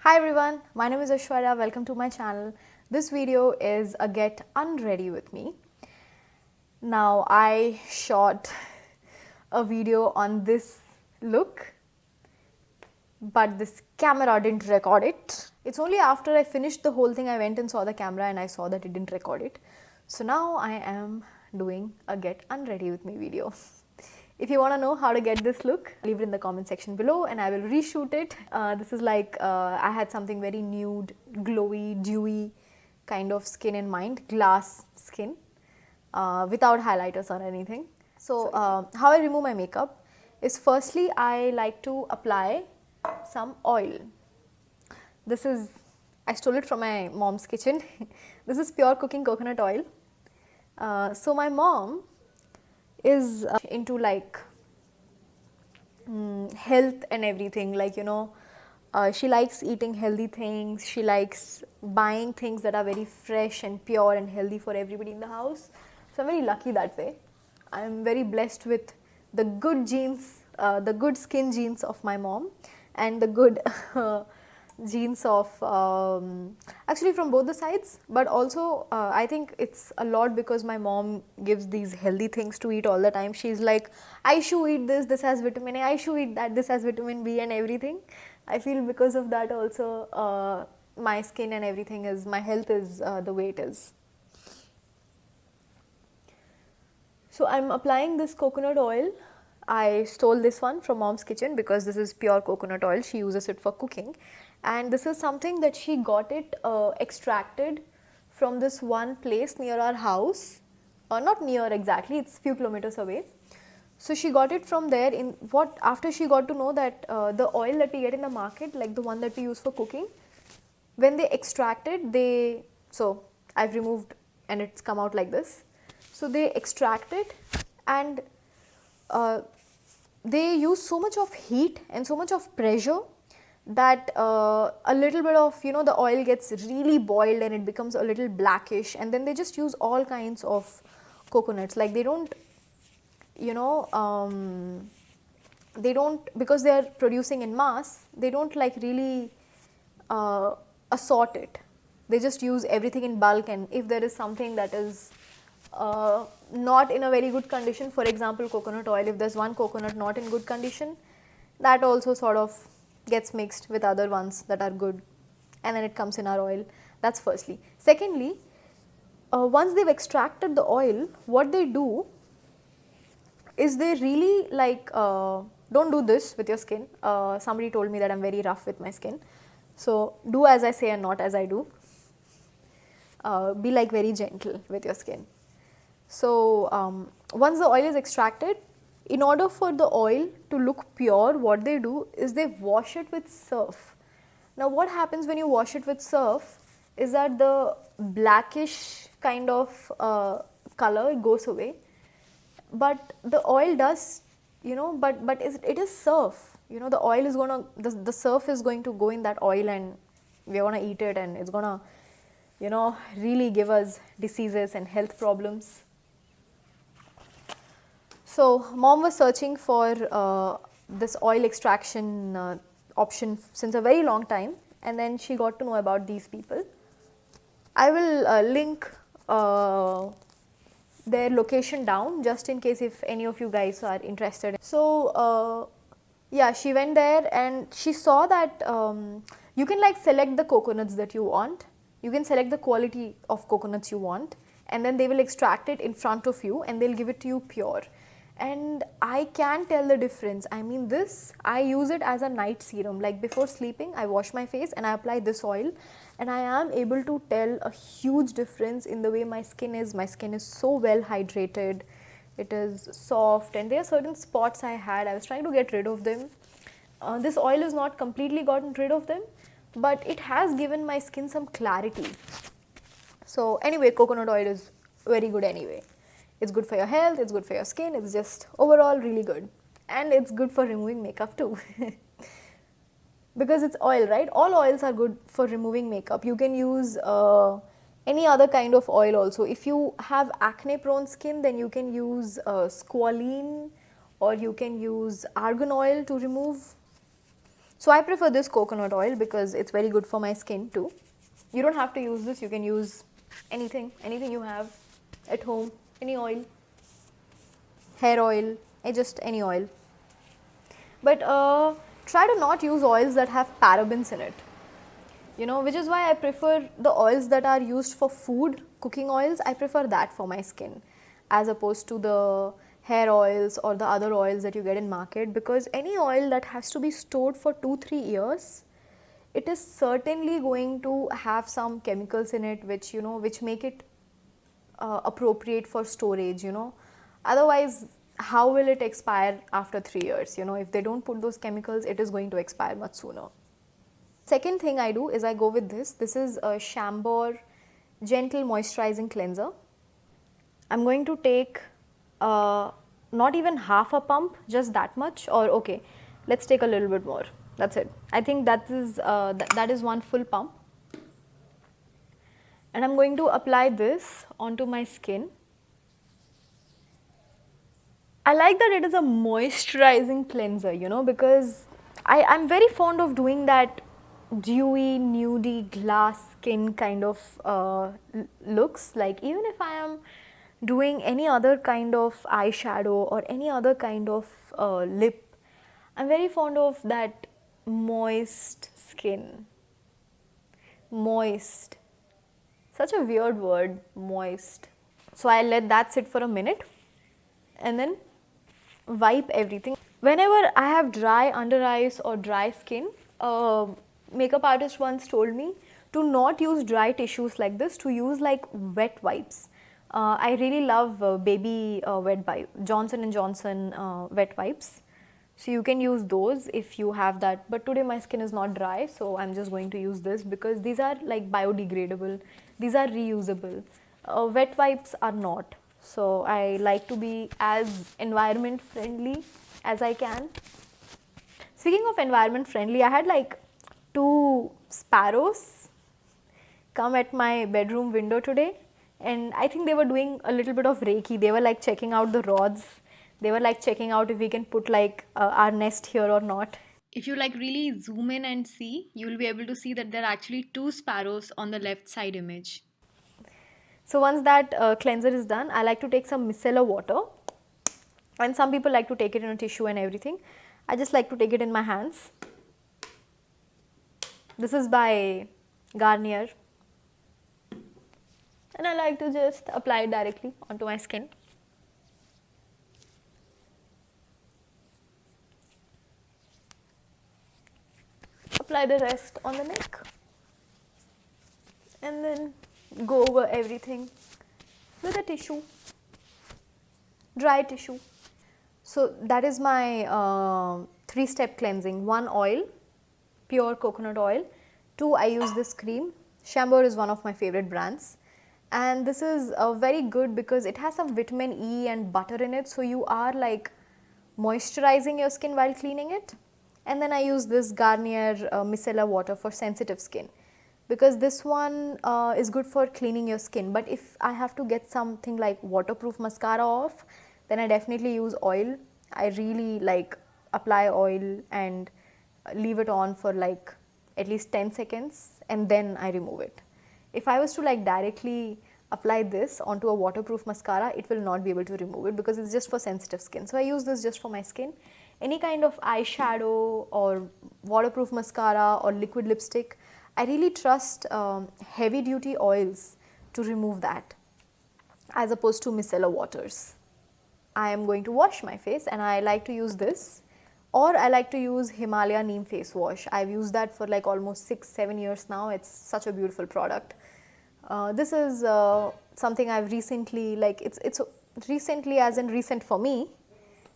Hi everyone, my name is Aishwarya. Welcome to my channel. This video is a get unready with me. Now I shot a video on this look, but this camera didn't record it. It's only after I finished the whole thing I went and saw the camera and I saw that it didn't record it. So now I am doing a get unready with me video. If you want to know how to get this look, leave it in the comment section below and I will reshoot it. This is like I had something very nude, glowy, dewy kind of skin in mind, glass skin, without highlighters or anything. So how I remove my makeup is, firstly I like to apply some oil. This is, I stole it from my mom's kitchen. This is pure cooking coconut oil. So my mom is into like health and everything, like she likes eating healthy things, she likes buying things that are very fresh and pure and healthy for everybody in the house. So I'm very lucky that way. I'm very blessed with the good genes, the good skin genes of my mom and the good genes of actually from both the sides, but also I think it's a lot because my mom gives these healthy things to eat all the time. She's like, I should eat this, this has vitamin A, I should eat that, this has vitamin B and everything. I feel because of that also my skin and everything is, my health is the way it is. So I'm applying this coconut oil. I stole this one from mom's kitchen because this is pure coconut oil. She uses it for cooking, and this is something that she got it extracted from this one place near our house, or not near exactly, it's few kilometers away. So she got it from there. In what, after she got to know that the oil that we get in the market, like the one that we use for cooking, when they extract it, they, so I've removed and it's come out like this. So they extract it and they use so much of heat and so much of pressure that a little bit of the oil gets really boiled and it becomes a little blackish, and then they just use all kinds of coconuts. Like they don't they don't, because they are producing in mass, they don't like really assort it. They just use everything in bulk, and if there is something that is not in a very good condition, for example coconut oil, if there's one coconut not in good condition, that also sort of gets mixed with other ones that are good, and then it comes in our oil. That's firstly. Secondly, once they've extracted the oil, what they do is they really like, don't do this with your skin. Somebody told me that I'm very rough with my skin, so do as I say and not as I do. Be like very gentle with your skin. So once the oil is extracted, in order for the oil to look pure, what they do is they wash it with surf. Now what happens when you wash it with surf is that the blackish kind of color goes away, but the oil does, but it is surf. The oil is gonna, the surf is going to go in that oil and we're gonna eat it, and it's gonna really give us diseases and health problems. So mom was searching for this oil extraction option since a very long time, and then she got to know about these people. I will link their location down just in case if any of you guys are interested. So yeah, she went there and she saw that you can like select the coconuts that you want. You can select the quality of coconuts you want, and then they will extract it in front of you and they'll give it to you pure. And I can tell the difference. I mean, this, I use it as a night serum. Like before sleeping, I wash my face and I apply this oil, and I am able to tell a huge difference in the way my skin is. My skin is so well hydrated, it is soft, and there are certain spots I had, I was trying to get rid of them. This oil has not completely gotten rid of them, but it has given my skin some clarity. So anyway, coconut oil is very good anyway. It's good for your health, it's good for your skin, it's just overall really good. And it's good for removing makeup too. Because it's oil, right? All oils are good for removing makeup. You can use any other kind of oil also. If you have acne prone skin, then you can use squalene, or you can use argan oil to remove. So I prefer this coconut oil because it's very good for my skin too. You don't have to use this, you can use anything you have at home, any oil, hair oil, just any oil. But try to not use oils that have parabens in it, which is why I prefer the oils that are used for food, cooking oils. I prefer that for my skin as opposed to the hair oils or the other oils that you get in market, because any oil that has to be stored for 2-3 years, it is certainly going to have some chemicals in it which make it appropriate for storage. Otherwise, how will it expire after 3 years? If they don't put those chemicals, it is going to expire much sooner. Second thing I do is I go with this. This is a Chambor Gentle Moisturizing Cleanser. I'm going to take not even half a pump, just that much, or okay, let's take a little bit more. That's it. I think that is one full pump. And I'm going to apply this onto my skin. I like that it is a moisturizing cleanser, because I'm very fond of doing that dewy, nudie, glass skin kind of looks. Like even if I am doing any other kind of eyeshadow or any other kind of lip, I'm very fond of that moist skin. Moist. Such a weird word, moist. So I let that sit for a minute and then wipe everything. Whenever I have dry under eyes or dry skin, makeup artist once told me to not use dry tissues like this, to use like wet wipes. I really love baby wet wipe, Johnson & Johnson wet wipes. So you can use those if you have that, but today my skin is not dry, so I'm just going to use this because these are like biodegradable, these are reusable. Wet wipes are not. So I like to be as environment friendly as I can. Speaking of environment friendly, I had like 2 sparrows come at my bedroom window today, and I think they were doing a little bit of Reiki. They were like checking out the rods. They were like checking out if we can put like our nest here or not. If you like really zoom in and see, you will be able to see that there are actually 2 sparrows on the left side image. So once that cleanser is done, I like to take some micellar water, and some people like to take it in a tissue and everything. I just like to take it in my hands. This is by Garnier, and I like to just apply it directly onto my skin. Apply the rest on the neck and then go over everything with a tissue, dry tissue. So that is my 3-step cleansing. 1, oil, pure coconut oil. 2, I use this cream. Chambor is one of my favorite brands, and this is very good because it has some vitamin E and butter in it, so you are like moisturizing your skin while cleaning it. And then I use this Garnier micellar water for sensitive skin, because this one is good for cleaning your skin. But if I have to get something like waterproof mascara off, then I definitely use oil. I really like apply oil and leave it on for like at least 10 seconds and then I remove it. If I was to like directly apply this onto a waterproof mascara, it will not be able to remove it because it's just for sensitive skin. So I use this just for my skin. Any kind of eyeshadow or waterproof mascara or liquid lipstick, I really trust heavy duty oils to remove that as opposed to micellar waters. I am going to wash my face and I like to use this, or I like to use Himalaya Neem face wash. I've used that for like almost 6-7 years now. It's such a beautiful product. This is something I've recently, like it's recently as in recent for me.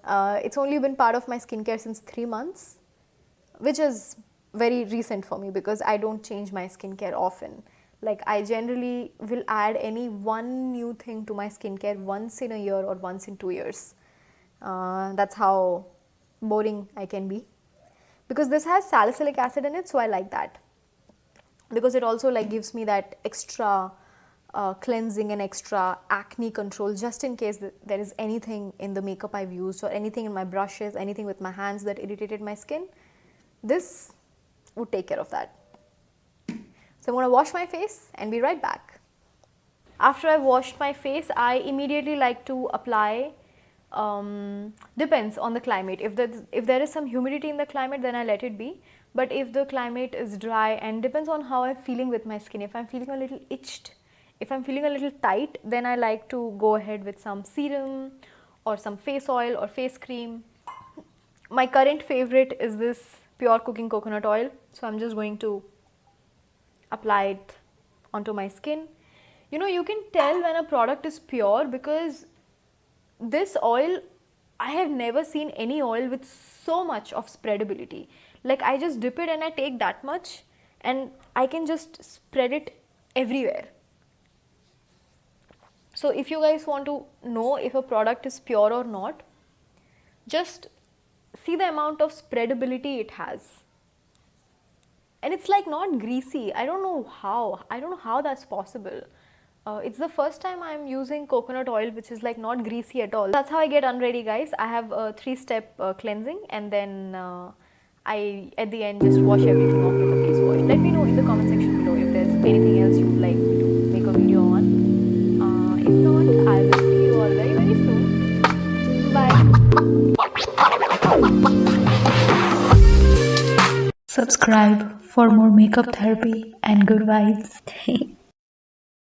It's only been part of my skincare since 3 months, which is very recent for me because I don't change my skincare often. Like I generally will add any one new thing to my skincare once in a year or once in 2 years. That's how boring I can be. Because this has salicylic acid in it, so I like that. Because it also like gives me that extra cleansing and extra acne control, just in case there is anything in the makeup I've used or anything in my brushes, anything with my hands that irritated my skin. This would take care of that. So I'm going to wash my face and be right back. After I've washed my face, I immediately like to apply, depends on the climate. If there is some humidity in the climate, then I let it be. But if the climate is dry, and depends on how I'm feeling with my skin, if I'm feeling a little itched, if I'm feeling a little tight, then I like to go ahead with some serum or some face oil or face cream. My current favorite is this Pure Cooking Coconut Oil. So I'm just going to apply it onto my skin. You know, you can tell when a product is pure because this oil, I have never seen any oil with so much of spreadability. Like, I just dip it and I take that much and I can just spread it everywhere. So if you guys want to know if a product is pure or not, just see the amount of spreadability it has. And it's like not greasy. I don't know how that's possible. It's the first time I'm using coconut oil which is like not greasy at all. That's how I get unready, guys. I have a 3-step cleansing, and then I at the end just wash everything off with a face wash. Let me know in the comment section below if there's anything else you would like me to make a video on. If not, I will see you all very very soon. Bye. Subscribe for more makeup therapy and good vibes.